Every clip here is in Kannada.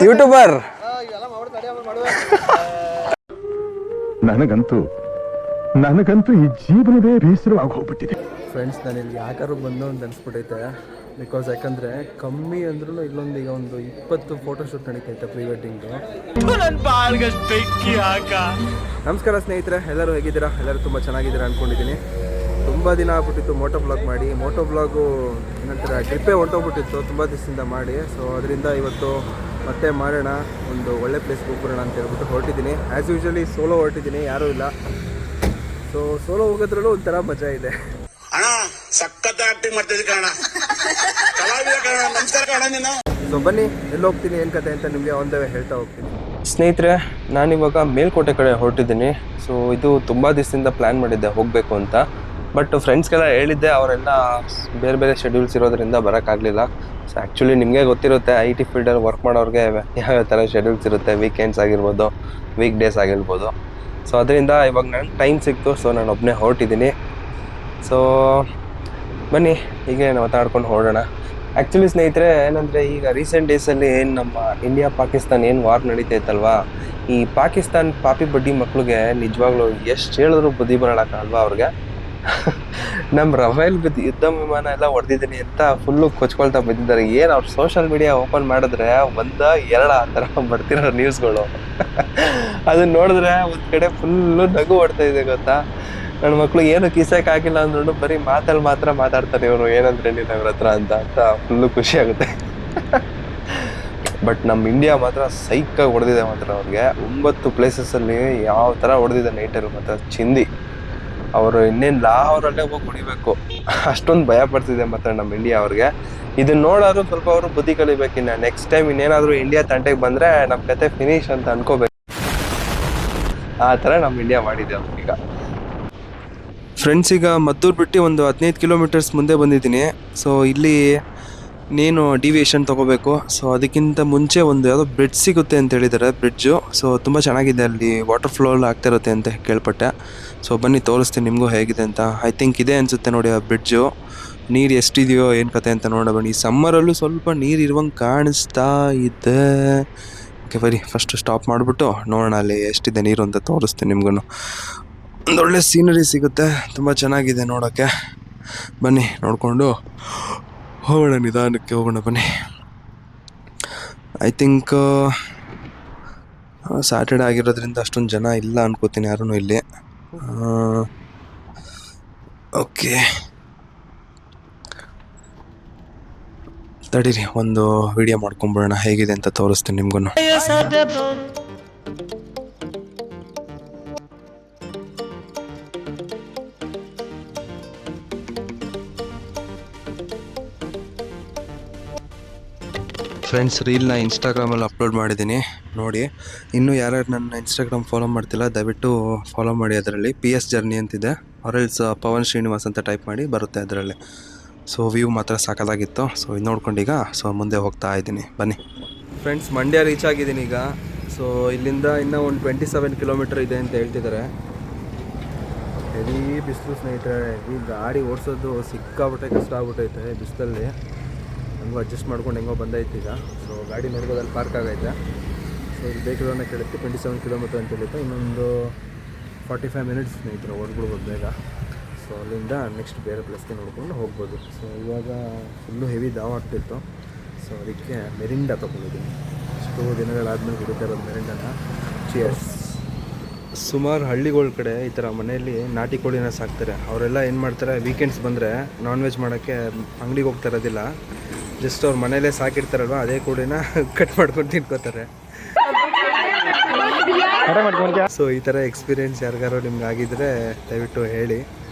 ಯೂಟ್ಯೂಬರ್. ನನಗಂತೂ ಈ ಜೀವನವೇ ಬೇಸರವಾಗಿ ಹೋಗ್ಬಿಟ್ಟಿದೆ. ಫ್ರೆಂಡ್ಸ್, ನಾನಿಲ್ಲಿ ಯಾಕಾದ್ರು ಬಂದು ಅಂತ ಅನಿಸ್ಬಿಟ್ಟೈತೆ. ಬಿಕಾಸ್ ಯಾಕಂದರೆ ಕಮ್ಮಿ ಅಂದ್ರೂ ಇಲ್ಲೊಂದು ಈಗ ಒಂದು 20 ಫೋಟೋಶೂಟ್ ನಡೀತೈತೆ ಪ್ರೀ ವೆಡ್ಡಿಂಗು. ನಮಸ್ಕಾರ ಸ್ನೇಹಿತರೆ, ಎಲ್ಲರೂ ಹೇಗಿದ್ದೀರಾ? ಎಲ್ಲರೂ ತುಂಬ ಚೆನ್ನಾಗಿದ್ದೀರಾ ಅಂದ್ಕೊಂಡಿದ್ದೀನಿ. ತುಂಬ ದಿನ ಆಗ್ಬಿಟ್ಟಿತ್ತು ಮೋಟೋ ಬ್ಲಾಗ್ ಮಾಡಿ. ಮೋಟೋ ಬ್ಲಾಗು ಏನಂತಾರೆ ಟ್ರಿಪ್ಪೇ ಹೊಂಟೋಗ್ಬಿಟ್ಟಿತ್ತು ತುಂಬ ದಿವಸದಿಂದ ಮಾಡಿ. ಸೊ ಅದರಿಂದ ಇವತ್ತು ಮತ್ತೆ ಮಾಡೋಣ, ಒಂದು ಒಳ್ಳೆ ಪ್ಲೇಸ್ಗೆ ಹೋಗ್ಬಿಡೋಣ ಅಂತ ಹೇಳ್ಬಿಟ್ಟು ಹೊರಟಿದ್ದೀನಿ. ಆ್ಯಸ್ ಯೂಶ್ವಲಿ ಸೋಲೋ ಹೊರಟಿದ್ದೀನಿ, ಯಾರೂ ಇಲ್ಲ. ಸೊ ಸೋಲೋ ಹೋಗೋದ್ರಲ್ಲೂ ಒಂಥರ ಮಜಾ ಇದೆ. ಸೊ ಬನ್ನಿ, ಎಲ್ಲಿ ಹೋಗ್ತೀನಿ ಏನು ಕತೆ ಅಂತ ನಿಮಗೆ ಆನ್ ದ ವೇ ಹೇಳ್ತಾ ಹೋಗ್ತೀನಿ. ಸ್ನೇಹಿತರೆ, ನಾನಿವಾಗ ಮೇಲ್ಕೋಟೆ ಕಡೆ ಹೊರಟಿದ್ದೀನಿ. ಸೊ ಇದು ತುಂಬ ದಿವಸದಿಂದ ಪ್ಲ್ಯಾನ್ ಮಾಡಿದ್ದೆ ಹೋಗಬೇಕು ಅಂತ. ಬಟ್ ಫ್ರೆಂಡ್ಸ್ಗೆಲ್ಲ ಹೇಳಿದ್ದೆ, ಅವರೆಲ್ಲ ಬೇರೆ ಬೇರೆ ಶೆಡ್ಯೂಲ್ಸ್ ಇರೋದ್ರಿಂದ ಬರೋಕ್ಕಾಗಲಿಲ್ಲ. ಸೊ ಆ್ಯಕ್ಚುಲಿ ನಿಮಗೆ ಗೊತ್ತಿರುತ್ತೆ, IT ಫೀಲ್ಡಲ್ಲಿ ವರ್ಕ್ ಮಾಡೋರಿಗೆ ಯಾವ್ಯಾವ ಥರ ಶೆಡ್ಯೂಲ್ಸ್ ಇರುತ್ತೆ, ವೀಕೆಂಡ್ಸ್ ಆಗಿರ್ಬೋದು, ವೀಕ್ ಡೇಸ್ ಆಗಿರ್ಬೋದು. ಸೊ ಅದರಿಂದ ಇವಾಗ ನನಗೆ ಟೈಮ್ ಸಿಕ್ತು. ಸೊ ನಾನು ಒಬ್ಬನೇ ಹೊರಟಿದ್ದೀನಿ. ಸೊ ಬನ್ನಿ, ಹೀಗೆ ಮಾತಾಡ್ಕೊಂಡು ಹೊರಡೋಣ. ಆ್ಯಕ್ಚುಲಿ ಸ್ನೇಹಿತರೆ, ಏನಂದರೆ ಈಗ ರೀಸೆಂಟ್ ಡೇಸಲ್ಲಿ ಏನು ನಮ್ಮ ಇಂಡಿಯಾ ಪಾಕಿಸ್ತಾನ ಏನು ವಾರ್ ನಡೀತೈತಲ್ವಾ, ಈ ಪಾಕಿಸ್ತಾನ ಪಾಪಿ ಬಡ್ಡಿ ಮಕ್ಳಿಗೆ ನಿಜವಾಗ್ಲೂ ಎಷ್ಟು ಹೇಳಿದ್ರು ಬುದ್ಧಿ ಬರೋಣಕ್ಕಲ್ವಾ ಅವ್ರಿಗೆ. ನಮ್ಮ ರಫೇಲ್ ಯುದ್ಧ ವಿಮಾನ ಎಲ್ಲ ಹೊಡೆದಿದ್ದೀನಿ ಅಂತ ಫುಲ್ಲು ಕೊಚ್ಕೊಳ್ತಾ ಬಂದಿದ್ದಾರೆ. ಏನು ಅವ್ರು ಸೋಷಿಯಲ್ ಮೀಡಿಯಾ ಓಪನ್ ಮಾಡಿದ್ರೆ 1-2 ಆ ಥರ ಬರ್ತಿರೋ ನ್ಯೂಸ್ಗಳು ಅದನ್ನ ನೋಡಿದ್ರೆ ಒಂದು ಕಡೆ ಫುಲ್ಲು ನಗು ಓಡ್ತಾ ಇದೆ ಗೊತ್ತಾ. ನನ್ನ ಮಕ್ಳು ಏನು ಕಿಸಕ್ಕೆ ಆಗಿಲ್ಲ ಅಂದ್ರೂ ಬರೀ ಮಾತಲ್ಲಿ ಮಾತ್ರ ಮಾತಾಡ್ತಾರೆ ಇವರು, ಏನಂದ್ರೆ ನೀನು ಅವ್ರ ಹತ್ರ ಅಂತ ಫುಲ್ಲು ಖುಷಿ ಆಗುತ್ತೆ. ಬಟ್ ನಮ್ಮ ಇಂಡಿಯಾ ಮಾತ್ರ ಸೈಕಾಗಿ ಹೊಡೆದಿದೆ ಮಾತ್ರ ಅವ್ರಿಗೆ. 9 ಪ್ಲೇಸಸಲ್ಲಿ ಯಾವ ಥರ ಹೊಡೆದಿದೆ ನೈಟರು ಮಾತ್ರ ಚಿಂದಿ. ಅವರು ಇನ್ನೇನು ಲಾಹೋರಲ್ಲೇ ಹೋಗಿ ಹೊಡಿಬೇಕು, ಅಷ್ಟೊಂದು ಭಯ ಪಡ್ತಿದೆ ಮಾತ್ರ ನಮ್ಮ ಇಂಡಿಯಾ ಅವ್ರಿಗೆ. ಇದನ್ನ ನೋಡೋರು ಸ್ವಲ್ಪ ಅವರು ಬುದ್ಧಿ ಕಲಿಬೇಕಿನ್ನ. ನೆಕ್ಸ್ಟ್ ಟೈಮ್ ಇನ್ನೇನಾದರೂ ಇಂಡಿಯಾ ತಂಟೆಗೆ ಬಂದರೆ ನಮ್ಮ ಕತೆ ಫಿನಿಶ್ ಅಂತ ಅನ್ಕೋಬೇಕು. ಆ ಥರ ನಮ್ಮ ಇಂಡಿಯಾ ಮಾಡಿದೆ ಅವ್ರಿಗೀಗ. ಫ್ರೆಂಡ್ಸ್, ಈಗ ಮದ್ದೂರು ಬಿಟ್ಟು ಒಂದು 15 ಕಿಲೋಮೀಟರ್ಸ್ ಮುಂದೆ ಬಂದಿದ್ದೀನಿ. ಸೊ ಇಲ್ಲಿ ನೀನು ಡಿವಿಯೇಷನ್ ತೊಗೋಬೇಕು. ಸೊ ಅದಕ್ಕಿಂತ ಮುಂಚೆ ಒಂದು ಯಾವುದೋ ಬ್ರಿಡ್ಜ್ ಸಿಗುತ್ತೆ ಅಂತ ಹೇಳಿದ್ದಾರೆ, ಬ್ರಿಡ್ಜು. ಸೊ ತುಂಬ ಚೆನ್ನಾಗಿದೆ, ಅಲ್ಲಿ ವಾಟರ್ ಫ್ಲೋ ಎಲ್ಲ ಆಗ್ತಿರುತ್ತೆ ಅಂತ ಕೇಳ್ಪಟ್ಟೆ. ಸೊ ಬನ್ನಿ ತೋರಿಸ್ತೀನಿ ನಿಮಗೂ ಹೇಗಿದೆ ಅಂತ. ಐ ಥಿಂಕ್ ಇದೆ ಅನಿಸುತ್ತೆ ನೋಡಿ ಆ ಬ್ರಿಡ್ಜು. ನೀರು ಎಷ್ಟಿದೆಯೋ ಏನು ಕತೆ ಅಂತ ನೋಡೋಣ ಬನ್ನಿ. ಸಮ್ಮರಲ್ಲೂ ಸ್ವಲ್ಪ ನೀರು ಇರುವಂಗೆ ಕಾಣಿಸ್ತಾ ಇದೆ. ಓಕೆ ಬರೀ ಫಸ್ಟ್ ಸ್ಟಾಪ್ ಮಾಡಿಬಿಟ್ಟು ನೋಡೋಣ ಅಲ್ಲಿ ಎಷ್ಟಿದೆ ನೀರು ಅಂತ ತೋರಿಸ್ತೀನಿ ನಿಮ್ಗೂ. ಒಂದೊಳ್ಳೆ ಸೀನರಿ ಸಿಗುತ್ತೆ, ತುಂಬ ಚೆನ್ನಾಗಿದೆ ನೋಡೋಕ್ಕೆ. ಬನ್ನಿ ನೋಡಿಕೊಂಡು ಹೋಗೋಣ, ನಿಧಾನಕ್ಕೆ ಹೋಗೋಣ ಬನ್ನಿ. ಐ ಥಿಂಕ್ ಸ್ಯಾಟರ್ಡೆ ಆಗಿರೋದ್ರಿಂದ ಅಷ್ಟೊಂದು ಜನ ಇಲ್ಲ ಅನ್ಕೋತೀನಿ ಯಾರೂ ಇಲ್ಲಿ. ಓಕೆ ತಡೀರಿ, ಒಂದು ವಿಡಿಯೋ ಮಾಡ್ಕೊಂಬಿಡೋಣ, ಹೇಗಿದೆ ಅಂತ ತೋರಿಸ್ತೀನಿ ನಿಮ್ಗೂ. ಫ್ರೆಂಡ್ಸ್, ರೀಲ್ನ ಇನ್ಸ್ಟಾಗ್ರಾಮಲ್ಲಿ ಅಪ್ಲೋಡ್ ಮಾಡಿದ್ದೀನಿ ನೋಡಿ. ಇನ್ನೂ ಯಾರ್ಯಾರು ನನ್ನ ಇನ್ಸ್ಟಾಗ್ರಾಮ್ ಫಾಲೋ ಮಾಡ್ತಿಲ್ಲ ದಯವಿಟ್ಟು ಫಾಲೋ ಮಾಡಿ. ಅದರಲ್ಲಿ PS ಜರ್ನಿ ಅಂತಿದೆ, ಆರೆಲ್ಸ್ ಪವನ್ ಶ್ರೀನಿವಾಸ್ ಅಂತ ಟೈಪ್ ಮಾಡಿ ಬರುತ್ತೆ ಅದರಲ್ಲಿ. ಸೊ ವ್ಯೂ ಮಾತ್ರ ಸಾಕಾಗಿತ್ತು. ಸೊ ಇದು ನೋಡ್ಕೊಂಡೀಗ ಮುಂದೆ ಹೋಗ್ತಾ ಇದ್ದೀನಿ ಬನ್ನಿ. ಫ್ರೆಂಡ್ಸ್, ಮಂಡ್ಯ ರೀಚ್ ಆಗಿದ್ದೀನಿ ಈಗ. ಸೊ ಇಲ್ಲಿಂದ ಇನ್ನೂ ಒಂದು 27 ಕಿಲೋಮೀಟರ್ ಇದೆ ಅಂತ ಹೇಳ್ತಿದ್ದಾರೆ. ಹೆವಿ ಬಿಸಿಲು ಸ್ನೇಹಿತರೆ, ಈ ಗಾಡಿ ಓಡಿಸೋದು ಸಿಕ್ಕಾಬಿಟ್ಟೆ ಕಷ್ಟ ಆಗ್ಬಿಟ್ಟೈತೆ ಬಿಸಿಲಲ್ಲಿ. ಹೆಂಗೋ ಅಡ್ಜಸ್ಟ್ ಮಾಡ್ಕೊಂಡು ಹೆಂಗೋ ಬಂದೈತೆ ಈಗ. ಸೊ ಗಾಡಿ ನೋಡ್ಬೋದಲ್ಲಿ ಪಾರ್ಕ್ ಆಗೈತೆ. ಸೊ ಇಲ್ಲಿ ಬೇಕಿರೋನ್ನ ಕೇಳುತ್ತೆ 27 ಕಿಲೋಮೀಟರ್ ಅಂತ ಹೇಳಿತ್ತು. ಇನ್ನೊಂದು 45 ಮಿನಿಟ್ಸ್ ಸ್ನೇಹಿತರೆ ಹೊರಡ್ಬಿಡ್ಬೋದು ಬೇಗ. ಸೊ ಅಲ್ಲಿಂದ ನೆಕ್ಸ್ಟ್ ಬೇರೆ ಪ್ಲೇಸ್ಗೆ ನೋಡ್ಕೊಂಡು ಹೋಗ್ಬೋದು. ಸೊ ಇವಾಗ ಫುಲ್ಲು ಹೆವಿ ದಾವ್ ಆಗ್ತಿತ್ತು. ಸೊ ಅದಕ್ಕೆ ಮೆರಿಂಡಾ ತೊಗೊಂಡಿದ್ದೀನಿ. ಎಷ್ಟೋ ದಿನಗಳಾದಮೇಲೆ ಕುಡಿತಾ ಇರೋದು ಮೆರಿಂಡಾನ. ಚಿಯರ್ಸ್. ಸುಮಾರು ಹಳ್ಳಿಗಳ ಕಡೆ ಈ ಥರ ಮನೆಯಲ್ಲಿ ನಾಟಿ ಕೋಳಿನ ಸಾಕ್ತಾರೆ. ಅವರೆಲ್ಲ ಏನು ಮಾಡ್ತಾರೆ, ವೀಕೆಂಡ್ಸ್ ಬಂದರೆ ನಾನ್ ವೆಜ್ ಮಾಡೋಕ್ಕೆ ಅಂಗಡಿಗೆ ಹೋಗ್ತಾ ಇರೋದಿಲ್ಲ, ಜಸ್ಟ್ ಅವ್ರ ಮನೇಲೇ ಸಾಕಿರ್ತಾರಲ್ವ ಅದೇ ಕೋಳಿನ ಕಟ್ ಮಾಡ್ಕೊಂಡು ತಿನ್ಕೋತಾರೆ. ಸೊ ಈ ಥರ ಎಕ್ಸ್ಪೀರಿಯೆನ್ಸ್ ಯಾರಿಗಾರು ನಿಮ್ಗೆ ಆಗಿದ್ದರೆ ದಯವಿಟ್ಟು ಹೇಳಿ.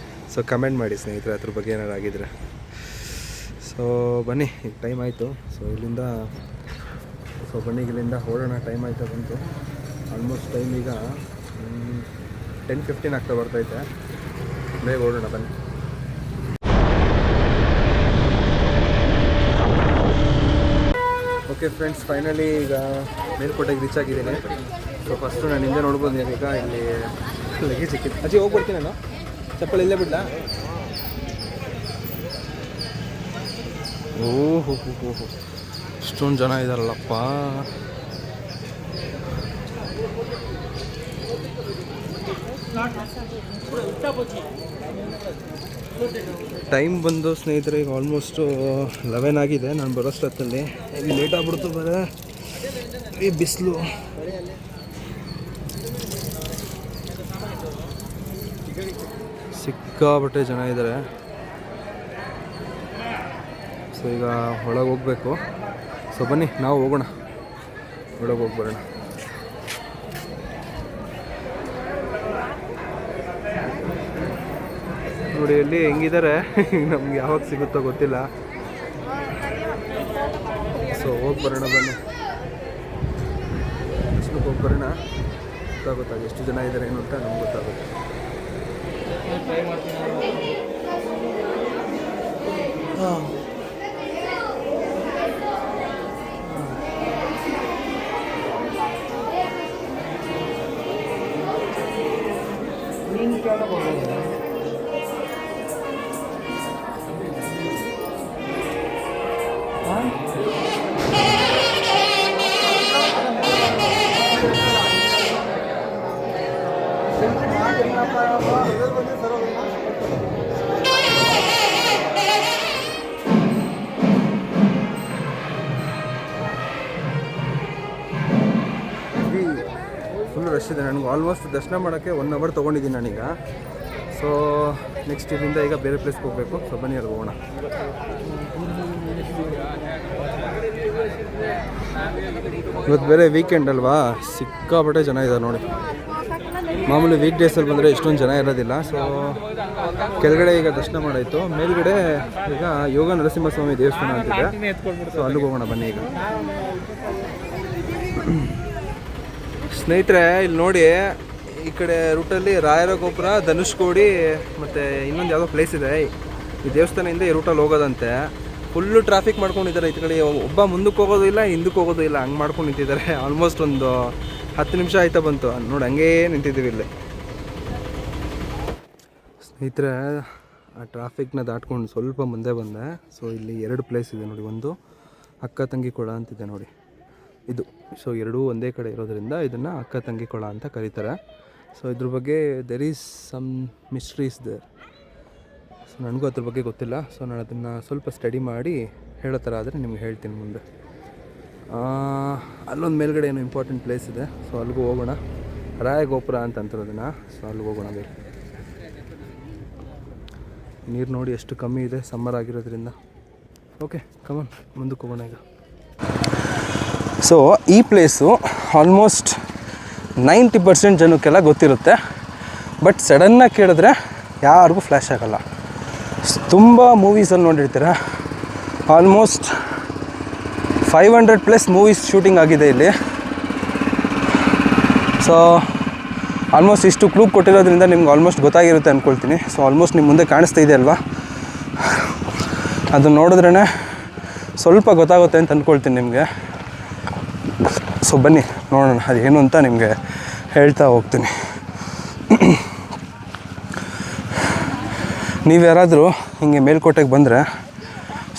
ಸೊ ಕಮೆಂಟ್ ಮಾಡಿ ಸ್ನೇಹಿತರೆ ಅದ್ರ ಬಗ್ಗೆ ಏನಾರು ಆಗಿದ್ರೆ. ಸೊ ಬನ್ನಿ, ಈಗ ಟೈಮ್ ಆಯಿತು. ಸೊ ಇಲ್ಲಿಂದ ಬನ್ನಿ ಇಲ್ಲಿಂದ ಹೊರಡೋಣ. ಟೈಮ್ ಆಯಿತು ಬಂತು. ಆಲ್ಮೋಸ್ಟ್ ಟೈಮ್ ಈಗ 10:15 ಆಗ್ತಾ ಬರ್ತೈತೆ. ಬೇಗ ಹೊರಡೋಣ ಬನ್ನಿ. ಓಕೆ ಫ್ರೆಂಡ್ಸ್, ಫೈನಲಿ ಈಗ ಮೇಲ್ಕೋಟೆಗೆ ರೀಚ್ ಆಗಿದ್ದೀನಿ. ಸೊ ಫಸ್ಟು ನಾನು ಹಿಂದೆ ನೋಡ್ಬೋದು. ಈಗ ಇಲ್ಲಿ ಲಗೇಜ್ ಸಿಕ್ಕಿತ್ತು. ಅಜ್ಜಿ ಹೋಗ್ಬಿಡ್ತೀನಿ ನಾನು, ಚಪ್ಪಲ್ ಇಲ್ಲೇ ಬಿಡಲಾ? ಓಹೋ ಇಷ್ಟೊಂದು ಜನ ಇದಾರಲ್ಲಪ್ಪ. ಟೈಮ್ ಬಂದು ಸ್ನೇಹಿತರೆ ಈಗ ಆಲ್ಮೋಸ್ಟು 11 ಆಗಿದೆ. ನಾನು ಬರೋಷ್ಟೊತ್ತಲ್ಲಿ ಇಲ್ಲಿ ಲೇಟ್ ಆಗ್ಬಿಡ್ತು. ಈ ಬಿಸಿಲು ಸಿಕ್ಕಾಬಟ್ಟೆ ಜನ ಇದ್ದಾರೆ. ಸೊ ಈಗ ಒಳಗೆ ಹೋಗ್ಬೇಕು. ಸೊ ಬನ್ನಿ ನಾವು ಹೋಗೋಣ, ಒಳಗೆ ಹೋಗಿ ಬರೋಣ. ನೋಡಿ ಇಲ್ಲಿ ಹೆಂಗಿದ್ದಾರೆ, ನಮ್ಗೆ ಯಾವಾಗ ಸಿಗುತ್ತೋ ಗೊತ್ತಿಲ್ಲ. ಸೊ ಹೋಗಿ ಬರೋಣ ಬನ್ನಿ, ಅಷ್ಟಕ್ಕೆ ಹೋಗಿ ಬರೋಣ. ಗೊತ್ತಾಗುತ್ತೆ ಎಷ್ಟು ಜನ ಇದ್ದಾರೆ ಏನು ಅಂತ ನಮ್ಗೆ ಗೊತ್ತಾಗುತ್ತೆ. ಫುಲ್ ರಶ್ ಇದೆ. ನನಗೆ ಆಲ್ಮೋಸ್ಟ್ ದರ್ಶನ ಮಾಡೋಕ್ಕೆ 1 ಅವರ್ ತೊಗೊಂಡಿದ್ದೀನಿ ನಾನೀಗ. ಸೊ ನೆಕ್ಸ್ಟ್ ಇಲ್ಲಿಂದ ಈಗ ಬೇರೆ ಪ್ಲೇಸ್ಗೆ ಹೋಗಬೇಕು. ಸೊ ಬನ್ನಿ ಅಲ್ಲಿ ಹೋಗೋಣ. ಇವತ್ತು ಬೇರೆ ವೀಕೆಂಡ್ ಅಲ್ವಾ, ಸಿಕ್ಕಾಪಟ್ಟೆ ಜನ ಇದ್ದಾರೆ ನೋಡಿ. ಮಾಮೂಲಿ ವೀಕ್ ಡೇಸಲ್ಲಿ ಬಂದರೆ ಇಷ್ಟೊಂದು ಜನ ಇರೋದಿಲ್ಲ. ಸೊ ಕೆಳಗಡೆ ಈಗ ದರ್ಶನ ಮಾಡಾಯಿತು. ಮೇಲ್ಗಡೆ ಈಗ ಯೋಗ ನರಸಿಂಹಸ್ವಾಮಿ ದೇವಸ್ಥಾನ ಅಂತಿದೆ. ಸೊ ಅಲ್ಲಿಗೆ ಹೋಗೋಣ ಬನ್ನಿ ಈಗ. ಸ್ನೇಹಿತರೆ ಇಲ್ಲಿ ನೋಡಿ, ಈ ಕಡೆ ರೂಟಲ್ಲಿ ರಾಯರ ಗೋಪುರ, ಧನುಷ್ಕೋಡಿ ಮತ್ತು ಇನ್ನೊಂದು ಯಾವುದೋ ಪ್ಲೇಸ್ ಇದೆ. ಈ ದೇವಸ್ಥಾನದಿಂದ ಈ ರೂಟಲ್ಲಿ ಹೋಗೋದಂತೆ. ಫುಲ್ಲು ಟ್ರಾಫಿಕ್ ಮಾಡ್ಕೊಂಡಿದ್ದಾರೆ. ಈ ಕಡೆ ಒಬ್ಬ ಮುಂದಕ್ಕೆ ಹೋಗೋದು ಇಲ್ಲ, ಹಿಂದಕ್ಕೆ ಹೋಗೋದು ಇಲ್ಲ, ಹಂಗೆ ಮಾಡ್ಕೊಂಡು ನಿಂತಿದ್ದಾರೆ. ಆಲ್ಮೋಸ್ಟ್ ಒಂದು 10 ನಿಮಿಷ ಆಯ್ತಾ ಬಂತು ನೋಡಿ, ಹಂಗೇ ನಿಂತಿದ್ದೀವಿ ಇಲ್ಲಿ. ಸ್ನೇಹಿತರೆ ಆ ಟ್ರಾಫಿಕ್ನ ದಾಟ್ಕೊಂಡು ಸ್ವಲ್ಪ ಮುಂದೆ ಬಂದೆ. ಸೊ ಇಲ್ಲಿ 2 ಪ್ಲೇಸ್ ಇದೆ ನೋಡಿ. ಒಂದು ಅಕ್ಕ ತಂಗಿ ಕೊಳ ಅಂತಿದೆ ನೋಡಿ, ಇದು. ಸೊ ಎರಡೂ ಒಂದೇ ಕಡೆ ಇರೋದ್ರಿಂದ ಇದನ್ನು ಅಕ್ಕ ತಂಗಿ ಕೊಳ ಅಂತ ಕರೀತಾರೆ. ಸೊ ಇದ್ರ ಬಗ್ಗೆ there is some mysteries there. So ನನಗೂ ಅದ್ರ ಬಗ್ಗೆ ಗೊತ್ತಿಲ್ಲ. ಸೊ ನಾನು ಅದನ್ನು ಸ್ವಲ್ಪ ಸ್ಟಡಿ ಮಾಡಿ ಹೇಳೋ ಥರ ಆದರೆ ನಿಮ್ಗೆ ಹೇಳ್ತೀನಿ ಮುಂದೆ. ಅಲ್ಲೊಂದು ಮೇಲ್ಗಡೆ ಏನೋ ಇಂಪಾರ್ಟೆಂಟ್ ಪ್ಲೇಸ್ ಇದೆ. ಸೊ ಅಲ್ಲಿಗೂ ಹೋಗೋಣ. ರಾಯ ಗೋಪುರ ಅಂತ ಅಂತಿರೋದನ್ನು. ಸೊ ಅಲ್ಲಿಗೆ ಹೋಗೋಣ ಬೇಕು. ನೀರು ನೋಡಿ ಎಷ್ಟು ಕಮ್ಮಿ ಇದೆ ಸಮ್ಮರ್ ಆಗಿರೋದ್ರಿಂದ. ಓಕೆ ಕಮಾನ್ ಮುಂದಕ್ಕೆ ಹೋಗೋಣ ಈಗ. ಸೊ ಈ ಪ್ಲೇಸು ಆಲ್ಮೋಸ್ಟ್ 90% ಜನಕ್ಕೆಲ್ಲ ಗೊತ್ತಿರುತ್ತೆ. ಬಟ್ ಸಡನ್ನಾಗಿ ಕೇಳಿದ್ರೆ ಯಾರಿಗೂ ಫ್ಲ್ಯಾಶ್ ಆಗೋಲ್ಲ. ತುಂಬ ಮೂವೀಸಲ್ಲಿ ನೋಡಿರ್ತೀರ. ಆಲ್ಮೋಸ್ಟ್ 500+ ಮೂವೀಸ್ ಶೂಟಿಂಗ್ ಆಗಿದೆ ಇಲ್ಲಿ. ಸೊ ಆಲ್ಮೋಸ್ಟ್ ಇಷ್ಟು ಕ್ಲೂ ಕೊಟ್ಟಿರೋದ್ರಿಂದ ನಿಮ್ಗೆ ಆಲ್ಮೋಸ್ಟ್ ಗೊತ್ತಾಗಿರುತ್ತೆ ಅಂದ್ಕೊಳ್ತೀನಿ. ಸೊ ಆಲ್ಮೋಸ್ಟ್ ನಿಮ್ಮ ಮುಂದೆ ಕಾಣಿಸ್ತಾ ಇದೆ ಅಲ್ವಾ, ಅದು ನೋಡಿದ್ರೇ ಸ್ವಲ್ಪ ಗೊತ್ತಾಗುತ್ತೆ ಅಂತ ಅಂದ್ಕೊಳ್ತೀನಿ ನಿಮಗೆ. ಸೊ ಬನ್ನಿ ನೋಡೋಣ ಅದೇನು ಅಂತ ನಿಮಗೆ ಹೇಳ್ತಾ ಹೋಗ್ತೀನಿ. ನೀವು ಯಾರಾದರೂ ಹಿಂಗೆ ಮೇಲ್ಕೋಟೆಗೆ ಬಂದರೆ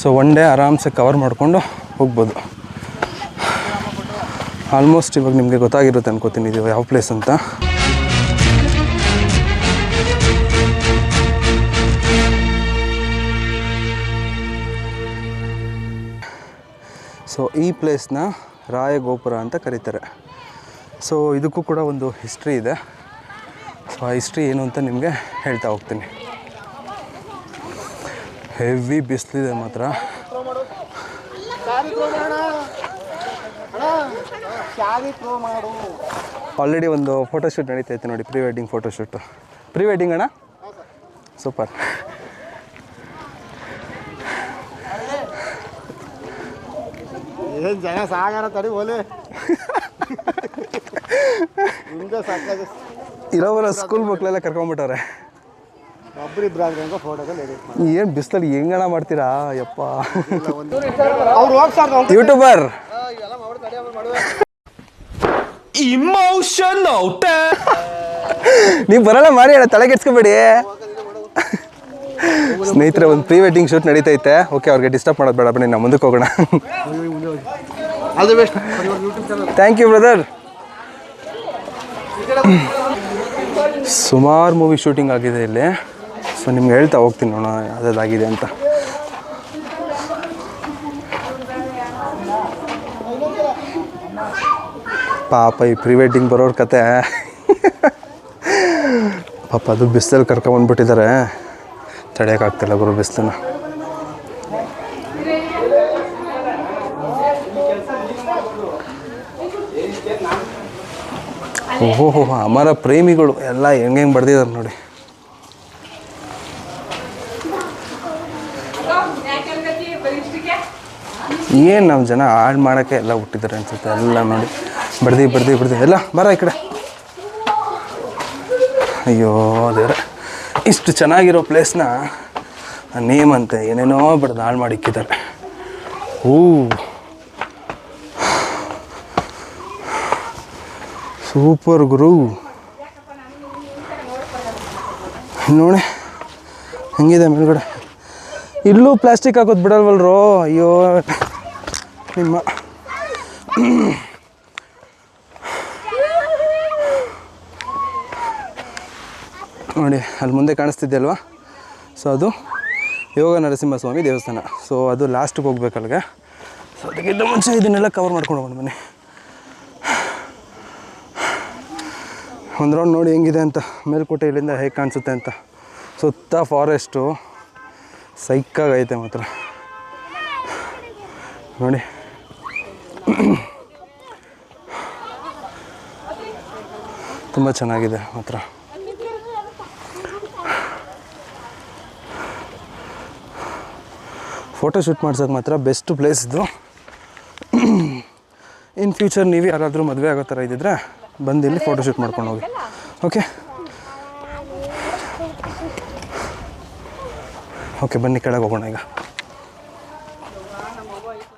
ಸೊ 1 ಡೇ ಆರಾಮ್ಸೆ ಕವರ್ ಮಾಡಿಕೊಂಡು ಹೋಗ್ಬೋದು. ಆಲ್ಮೋಸ್ಟ್ ಇವಾಗ ನಿಮಗೆ ಗೊತ್ತಾಗಿರುತ್ತೆ ಅನ್ಕೋತೀನಿ ಇದು ಯಾವ ಪ್ಲೇಸ್ ಅಂತ. ಸೊ ಈ ಪ್ಲೇಸ್ನ ರಾಯ ಗೋಪುರ ಅಂತ ಕರೀತಾರೆ. ಸೊ ಇದಕ್ಕೂ ಕೂಡ ಒಂದು ಹಿಸ್ಟ್ರಿ ಇದೆ. ಸೊ ಆ ಹಿಸ್ಟ್ರಿ ಏನು ಅಂತ ನಿಮಗೆ ಹೇಳ್ತಾ ಹೋಗ್ತೀನಿ. ಹೆವಿ ಬಿಸಿಲಿದೆ ಮಾತ್ರ. ಆಲ್ರೆಡಿ ಒಂದು ಫೋಟೋಶೂಟ್ ನಡೀತೈತೆ ನೋಡಿ, pre wedding photoshoot. Pre wedding ಅಣ್ಣ, ಸೂಪರ್. ಏನು ಜನ ಸಾಗರ ತಡಿ ಓಲೆ ಇರೋವರ ಸ್ಕೂಲ್ ಮಕ್ಕಳೆಲ್ಲ ಕರ್ಕೊಂಡ್ಬಿಟ್ಟವ್ರೆ. ಒಬ್ಬರಿಬ್ಬರಾದ್ರಂಗ ಫೋಟೋದಲ್ಲಿ ಏನು ಬಿಸಿಲಲ್ಲಿ ಹೆಂಗಣ ಮಾಡ್ತೀರಾ ಯಪ್ಪ. ಅವ್ರು ಹೋಗ್ಸಾರ ಯೂಟ್ಯೂಬರ್ ಇಮೋಷನಲ್. ನೀವು ಬರೋಣ ಮಾಡಿ ಅಣ್ಣ, ತಲೆ ಕೆಡ್ಸ್ಕೊಬೇಡಿ. ಸ್ನೇಹಿತರೆ ಒಂದು ಪ್ರೀ ವೆಡ್ಡಿಂಗ್ ಶೂಟ್ ನಡೀತೈತೆ. ಓಕೆ, ಅವ್ರಿಗೆ ಡಿಸ್ಟರ್ಬ್ ಮಾಡೋದು ಬೇಡ, ಬನ್ನಿ ನಾವು ಮುಂದಕ್ಕೆ ಹೋಗೋಣ. All the best for your YouTube channel. Thank you brother. ಸುಮಾರು ಮೂವಿ ಶೂಟಿಂಗ್ ಆಗಿದೆ ಇಲ್ಲಿ. ಸೊ ನಿಮ್ಗೆ ಹೇಳ್ತಾ ಹೋಗ್ತೀನಿ ನೋಡೋಣ ಯಾವುದಾಗಿದೆ ಅಂತ. ಪಾಪ ಈ ಪ್ರೀ ವೆಡ್ಡಿಂಗ್ ಬರೋರ ಕತೆ ಪಾಪ ಅದು ಬಿಸಿಲಲ್ಲಿ ಕರ್ಕೊಂಬಂದ್ಬಿಟ್ಟಿದ್ದಾರೆ. ತಡೆಯೋಕ್ಕಾಗ್ತಿಲ್ಲ ಗುರು ಬಿಸಿಲನ್ನ. ಓಹೋ, ಅಮರ ಪ್ರೇಮಿಗಳು ಎಲ್ಲ ಹೆಂಗೆ ಬಡ್ದಿದ್ದಾರೆ ನೋಡಿ. ಏನು ನಮ್ಮ ಜನ ಹಾಳು ಮಾಡೋಕ್ಕೆ ಎಲ್ಲ ಹುಟ್ಟಿದ್ದಾರೆ ಅನ್ಸುತ್ತೆ. ಎಲ್ಲ ನೋಡಿ ಬಡ್ದು ಎಲ್ಲ ಬರ ಈ ಕಡೆ. ಅಯ್ಯೋ ದೇವ್ರೆ, ಇಷ್ಟು ಚೆನ್ನಾಗಿರೋ ಪ್ಲೇಸ್ನ ನೇಮ್ ಅಂತೆ ಏನೇನೋ ಬಡ್ದು ಹಾಳು ಮಾಡಿ ಇಕ್ಕಿದ್ದಾರೆ. ಸೂಪರ್ ಗುರು, ನೋಡಿ ಹೆಂಗಿದೆ ಮೇಲ್ಗಡೆ. ಇಲ್ಲೂ ಪ್ಲಾಸ್ಟಿಕ್ ಹಾಕೋದು ಬಿಡಲ್ವಲ್ರೋ. ಅಯ್ಯೋ ನಿಮ್ಮ ನೋಡಿ ಅಲ್ಲಿ ಮುಂದೆ ಕಾಣಿಸ್ತಿದ್ದೆ ಅಲ್ವಾ, ಸೊ ಅದು ಯೋಗ ನರಸಿಂಹಸ್ವಾಮಿ ದೇವಸ್ಥಾನ. ಸೊ ಅದು ಲಾಸ್ಟಿಗೆ ಹೋಗ್ಬೇಕು ಅಲ್ಲಿಗೆ. ಸೊ ಅದಕ್ಕಿಂತ ಮುಂಚೆ ಇದನ್ನೆಲ್ಲ ಕವರ್ ಮಾಡ್ಕೊಂಡು ಹೋಗೋಣ ಬನ್ನಿ. ಒಂದು ರೌಂಡ್ ನೋಡಿ ಹೆಂಗಿದೆ ಅಂತ, ಮೇಲ್ಕೋಟೆ ಇಲ್ಲಿಂದ ಹೇಗೆ ಕಾಣಿಸುತ್ತೆ ಅಂತ. ಸುತ್ತ ಫಾರೆಸ್ಟು ಸೈಕಾಗೈತೆ ಮಾತ್ರ ನೋಡಿ. ತುಂಬ ಚೆನ್ನಾಗಿದೆ ಮಾತ್ರ. ಫೋಟೋ ಶೂಟ್ ಮಾಡ್ಸೋಕೆ ಮಾತ್ರ ಬೆಸ್ಟ್ ಪ್ಲೇಸ್ ಇದು. ಇನ್ ಫ್ಯೂಚರ್ ನೀವು ಯಾರಾದರೂ ಮದುವೆ ಆಗೋ ಥರ ಇದ್ದಿದ್ರೆ ಬಂದು ಇಲ್ಲಿ ಫೋಟೋ ಶೂಟ್ ಮಾಡ್ಕೊಂಡು ಹೋಗಿ. ಓಕೆ ಬನ್ನಿ ಕೆಳಗೆ ಹೋಗೋಣ ಈಗ.